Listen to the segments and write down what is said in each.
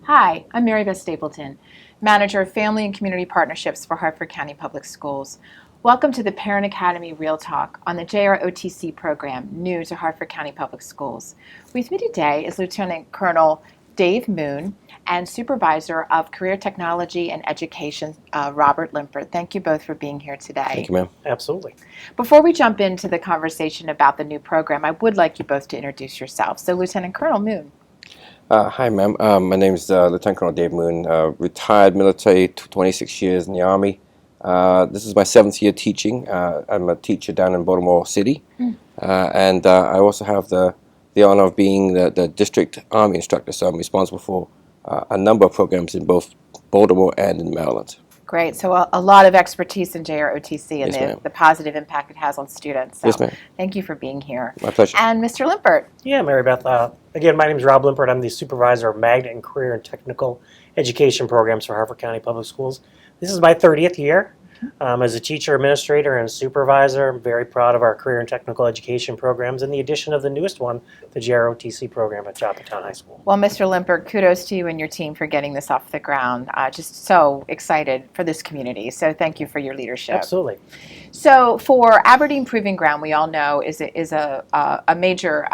Hi, I'm Mary Beth Stapleton, Manager of Family and Community Partnerships for Hartford County Public Schools. Welcome to the Parent Academy Real Talk on the JROTC program, new to Hartford County Public Schools. With me today is Lieutenant Colonel Dave Moon and Supervisor of Career Technology and Education, Robert Limpert. Thank you both for being here today. Thank you, ma'am. Absolutely. Before we jump into the conversation about the new program, I would like you both to introduce yourselves. So, Lieutenant Colonel Moon. Hi, ma'am. My name is Lieutenant Colonel Dave Moon, retired military, 26 years in the Army. This is my 7th year teaching. I'm a teacher down in Baltimore City, and I also have the honor of being the district Army instructor, so I'm responsible for a number of programs in both Baltimore and in Maryland. Great. So a lot of expertise in JROTC and Yes, the positive impact it has on students. So Yes, ma'am. thank you for being here. My pleasure. And Mr. Limpert. Yeah, Mary Beth. Again, my name is Rob Limpert. I'm the Supervisor of Magnet and Career and Technical Education Programs for Hartford County Public Schools. This is my 30th year as a teacher, administrator, and supervisor. I'm very proud of our career and technical education programs and the addition of the newest one, the JROTC program at Joppatowne High School. Well, Mr. Limpert, kudos to you and your team for getting this off the ground. Just so excited for this community. So thank you for your leadership. Absolutely. So for Aberdeen Proving Ground, we all know is a major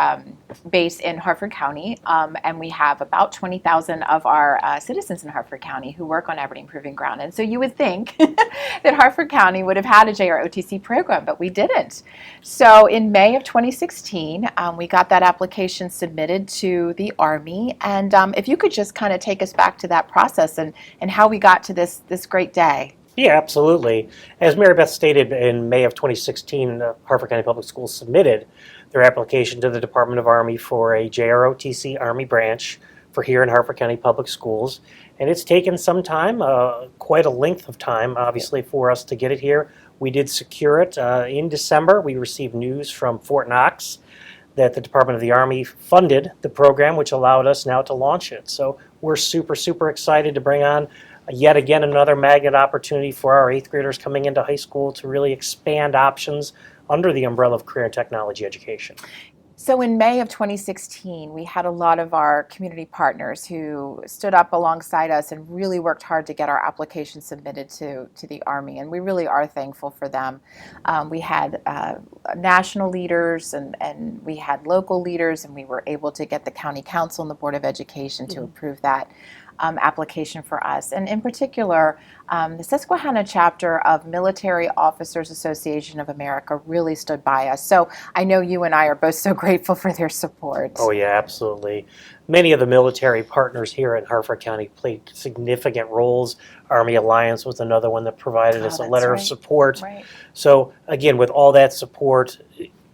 base in Hartford County, and we have about 20,000 of our citizens in Hartford County who work on Aberdeen Proving Ground. And so you would think that Hartford County would have had a JROTC program, but we didn't. So in May of 2016, we got that application submitted to the Army. And if you could just kind of take us back to that process and how we got to this great day. Yeah, absolutely. As Mary Beth stated, in May of 2016, Hartford County Public Schools submitted their application to the Department of Army for a JROTC Army branch for here in Hartford County Public Schools. And it's taken some time, quite a length of time, obviously, for us to get it here. We did secure it in December. We received news from Fort Knox that the Department of the Army funded the program, which allowed us now to launch it. So we're super, super excited to bring on yet again another magnet opportunity for our 8th graders coming into high school to really expand options under the umbrella of career and technology education. So in May of 2016, we had a lot of our community partners who stood up alongside us and really worked hard to get our application submitted to the Army, and we really are thankful for them. We had national leaders and we had local leaders, and we were able to get the County Council and the Board of Education to approve that application for us. And in particular, the Susquehanna chapter of Military Officers Association of America really stood by us. So I know you and I are both so grateful for their support. Oh yeah, absolutely. Many of the military partners here in Hartford County played significant roles. Army Alliance was another one that provided us a letter of support. Right. So again, with all that support,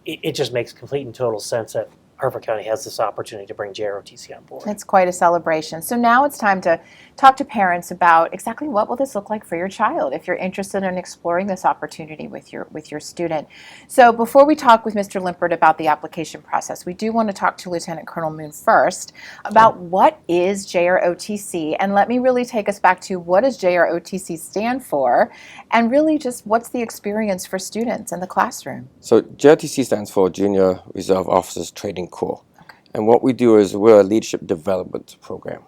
it just makes complete and total sense that Hartford County has this opportunity to bring JROTC on board. It's quite a celebration. So now it's time to talk to parents about exactly what will this look like for your child if you're interested in exploring this opportunity with your student. So before we talk with Mr. Limpert about the application process, we do want to talk to Lieutenant Colonel Moon first about what is JROTC, and let me really take us back to what does JROTC stand for, and really just what's the experience for students in the classroom. So JROTC stands for Junior Reserve Officers Training Corps. Okay. And what we do is we're a leadership development program.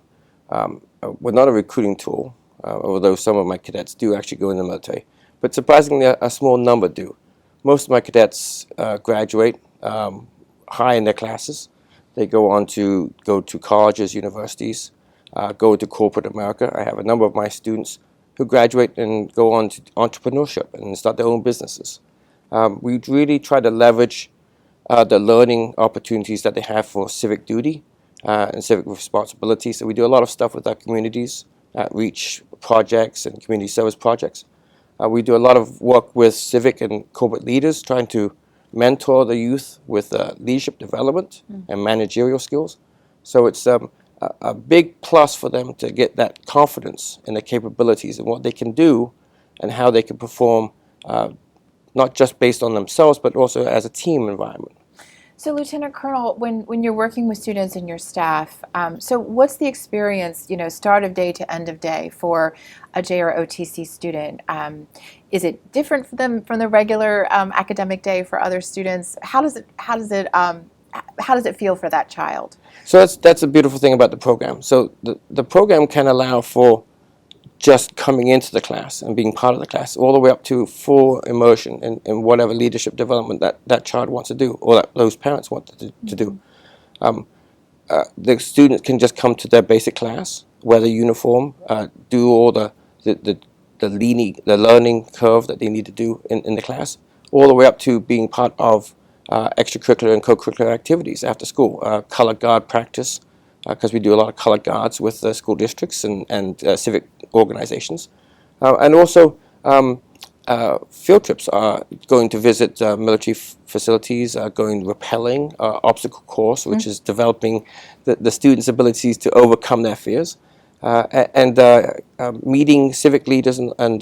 We're not a recruiting tool, although some of my cadets do actually go in the military. But surprisingly, a small number do. Most of my cadets graduate high in their classes. They go on to go to colleges, universities, go to corporate America. I have a number of my students who graduate and go on to entrepreneurship and start their own businesses. We really try to leverage the learning opportunities that they have for civic duty and civic responsibility. So we do a lot of stuff with our communities, outreach projects and community service projects. We do a lot of work with civic and corporate leaders, trying to mentor the youth with leadership development and managerial skills. So it's a big plus for them to get that confidence in their capabilities and what they can do and how they can perform, not just based on themselves, but also as a team environment. So, Lieutenant Colonel, when you're working with students and your staff, so what's the experience, start of day to end of day for a JROTC student? Is it different for them from the regular academic day for other students? How how does it feel for that child? So that's a beautiful thing about the program. So the program can allow for just coming into the class and being part of the class, all the way up to full immersion in whatever leadership development that child wants to do, or that those parents want to do. The students can just come to their basic class, wear the uniform, do all the learning curve that they need to do in the class, all the way up to being part of extracurricular and co-curricular activities after school, color guard practice, because we do a lot of color guards with the school districts and civic organizations, and also field trips, going to visit military facilities, going rappelling, obstacle course, which is developing the students' abilities to overcome their fears, and meeting civic leaders and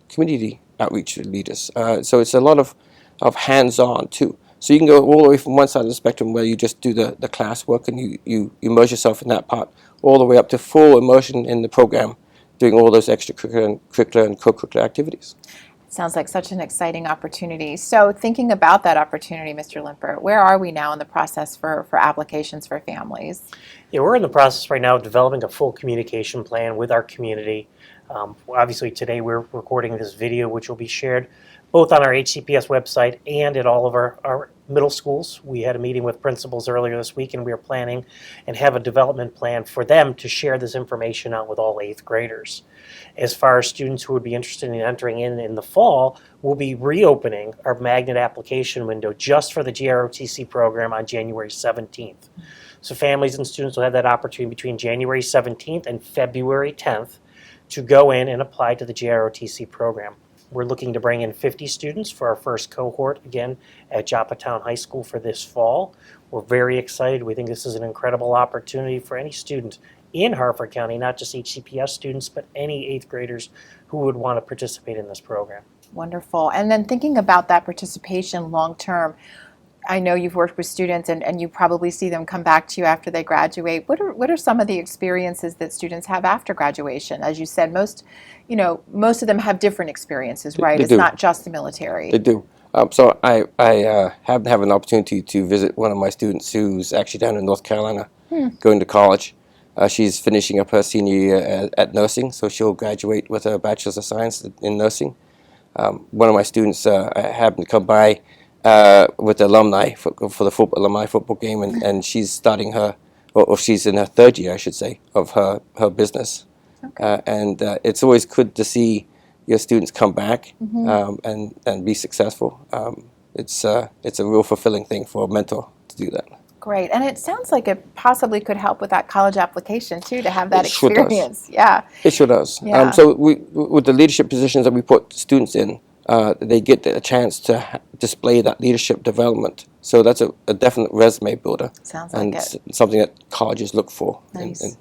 community outreach leaders. So it's a lot of hands-on too. So you can go all the way from one side of the spectrum where you just do the class work and you immerse yourself in that part, all the way up to full immersion in the program, doing all those extracurricular and co-curricular activities. Sounds like such an exciting opportunity. So thinking about that opportunity, Mr. Limpert, where are we now in the process for applications for families? Yeah, we're in the process right now of developing a full communication plan with our community. Obviously today we're recording this video, which will be shared both on our HCPS website and at all of our middle schools. We had a meeting with principals earlier this week, and we are planning and have a development plan for them to share this information out with all 8th graders. As far as students who would be interested in entering in the fall, we'll be reopening our magnet application window just for the JROTC program on January 17th. So families and students will have that opportunity between January 17th and February 10th to go in and apply to the JROTC program. We're looking to bring in 50 students for our first cohort, again, at Joppatowne High School for this fall. We're very excited. We think this is an incredible opportunity for any student in Harford County, not just HCPS students, but any 8th graders who would want to participate in this program. Wonderful. And then thinking about that participation long term, I know you've worked with students and you probably see them come back to you after they graduate. What are some of the experiences that students have after graduation? As you said, most of them have different experiences, right? They It's do. not just the military. They do. So I have an opportunity to visit one of my students who's actually down in North Carolina, going to college. She's finishing up her senior year at nursing, so she'll graduate with a Bachelor's of Science in nursing. One of my students happened to come by with the alumni for the alumni football game, and she's starting or she's in her 3rd year, I should say, of her business. Okay. And it's always good to see your students come back and be successful. It's a real fulfilling thing for a mentor to do that. Great. And it sounds like it possibly could help with that college application too, to have that It sure does. experience. Yeah. It sure does. Yeah. So with the leadership positions that we put students in, they get a chance to display that leadership development. So that's a definite resume builder. Sounds like and it. Something that colleges look for. Nice.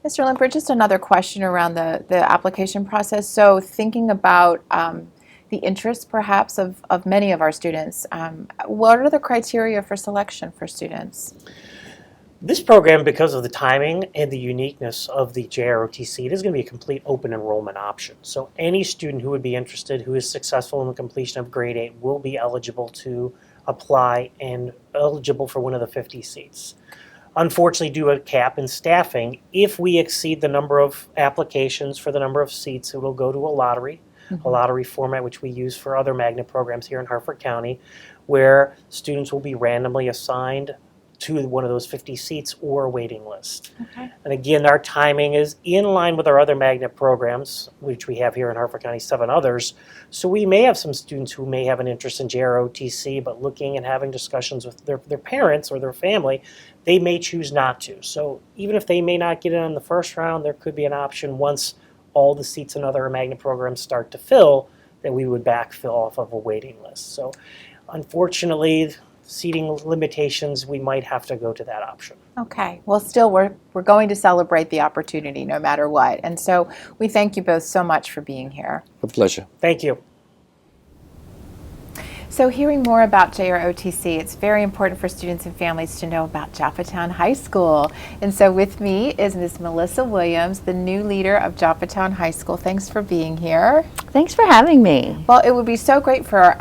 Mr. Limpert, just another question around the application process. So thinking about the interests perhaps of many of our students, what are the criteria for selection for students? This program, because of the timing and the uniqueness of the JROTC, it is going to be a complete open enrollment option. So any student who would be interested, who is successful in the completion of grade 8, will be eligible to apply and eligible for one of the 50 seats. Unfortunately, due to a cap in staffing, if we exceed the number of applications for the number of seats, it will go to a lottery format which we use for other magnet programs here in Harford County, where students will be randomly assigned to one of those 50 seats or a waiting list. Okay. And again, our timing is in line with our other magnet programs, which we have here in Harford County, 7 others. So we may have some students who may have an interest in JROTC, but looking and having discussions with their parents or their family, they may choose not to. So even if they may not get in the first round, there could be an option once all the seats in other magnet programs start to fill, that we would backfill off of a waiting list. So unfortunately, seating limitations, we might have to go to that option. Okay. Well, still, we're going to celebrate the opportunity no matter what. And so we thank you both so much for being here. A pleasure. Thank you. So hearing more about JROTC, it's very important for students and families to know about Joppatowne High School. And so with me is Ms. Melissa Williams, the new leader of Joppatowne High School. Thanks for being here. Thanks for having me. Well, it would be so great for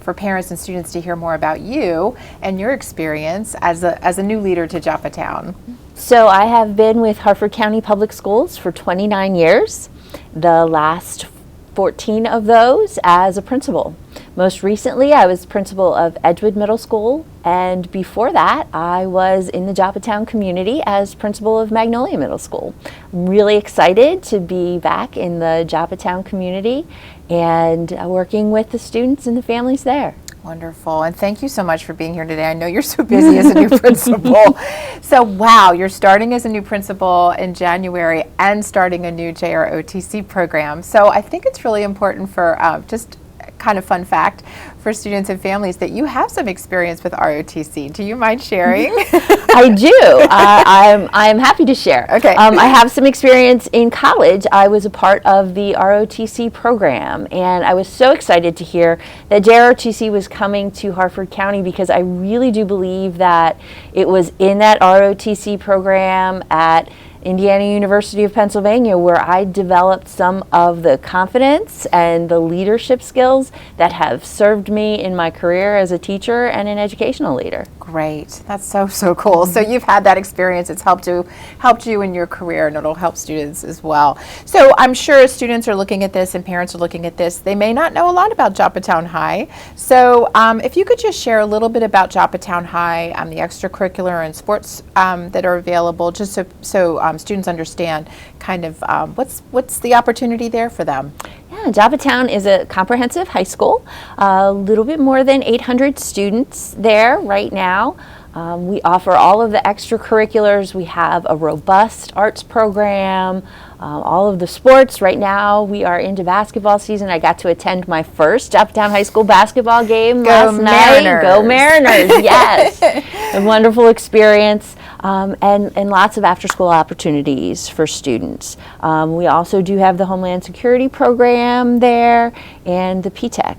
for parents and students to hear more about you and your experience as a new leader to Joppatowne. So I have been with Harford County Public Schools for 29 years, the last 14 of those as a principal. Most recently, I was principal of Edgewood Middle School, and before that, I was in the Joppatowne community as principal of Magnolia Middle School. I'm really excited to be back in the Joppatowne community and working with the students and the families there. Wonderful. And thank you so much for being here today. I know you're so busy as a new principal. So, wow, you're starting as a new principal in January and starting a new JROTC program. So I think it's really important for just kind of fun fact for students and families that you have some experience with ROTC. Do you mind sharing? I do. I'm happy to share. Okay. I have some experience in college. I was a part of the ROTC program, and I was so excited to hear that JROTC was coming to Harford County because I really do believe that it was in that ROTC program at Indiana University of Pennsylvania where I developed some of the confidence and the leadership skills that have served me in my career as a teacher and an educational leader. Great. That's so cool. So you've had that experience. It's helped you in your career, and it'll help students as well. So I'm sure students are looking at this and parents are looking at this. They may not know a lot about Joppatowne High. So if you could just share a little bit about Joppatowne High, the extracurricular and sports that are available, just so students understand kind of what's the opportunity there for them. Yeah, Joppatowne is a comprehensive high school, a little bit more than 800 students there right now. We offer all of the extracurriculars. We have a robust arts program, all of the sports. Right now we are into basketball season. I got to attend my first Joppatowne High School basketball game last night. Go Mariners, yes. A wonderful experience. And lots of after-school opportunities for students. We also do have the Homeland Security program there and the PTech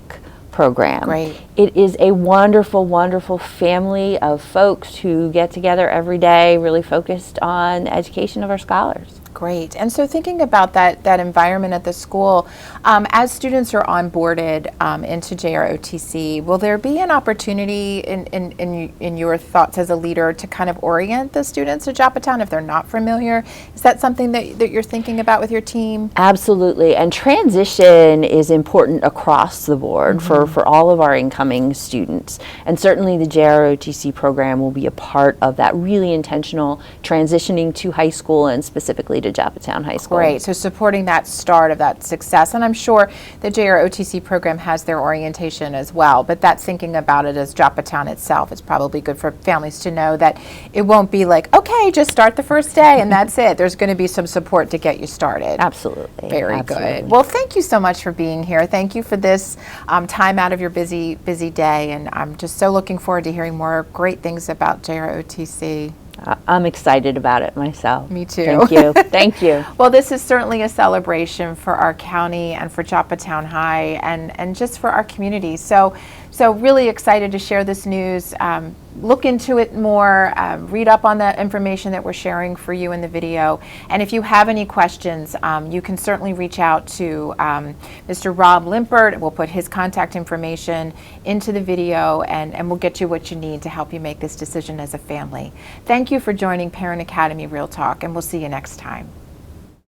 program. Great. It is a wonderful, wonderful family of folks who get together every day, really focused on the education of our scholars. Great. And so thinking about that environment at the school, as students are onboarded into JROTC, will there be an opportunity in your thoughts as a leader to kind of orient the students to Joppatowne if they're not familiar? Is that something that you're thinking about with your team? Absolutely. And transition is important across the board for all of our incoming students. And certainly the JROTC program will be a part of that really intentional transitioning to high school and specifically to Joppatowne High School. Great. So supporting that start of that success. And I'm sure the JROTC program has their orientation as well, but that thinking about it as Joppatowne itself is probably good for families to know that it won't be like, okay, just start the first day and that's it. There's going to be some support to get you started. Absolutely. Very Absolutely. good. Well, thank you so much for being here. Thank you for this time out of your busy day, and I'm just so looking forward to hearing more great things about JROTC. I'm excited about it myself. Me too. Thank you. Thank you. Well, this is certainly a celebration for our county and for Joppatowne High and just for our community. So really excited to share this news. Look into it more, read up on the information that we're sharing for you in the video. And if you have any questions, you can certainly reach out to Mr. Rob Limpert. We'll put his contact information into the video and we'll get you what you need to help you make this decision as a family. Thank you for joining Parent Academy Real Talk, and we'll see you next time.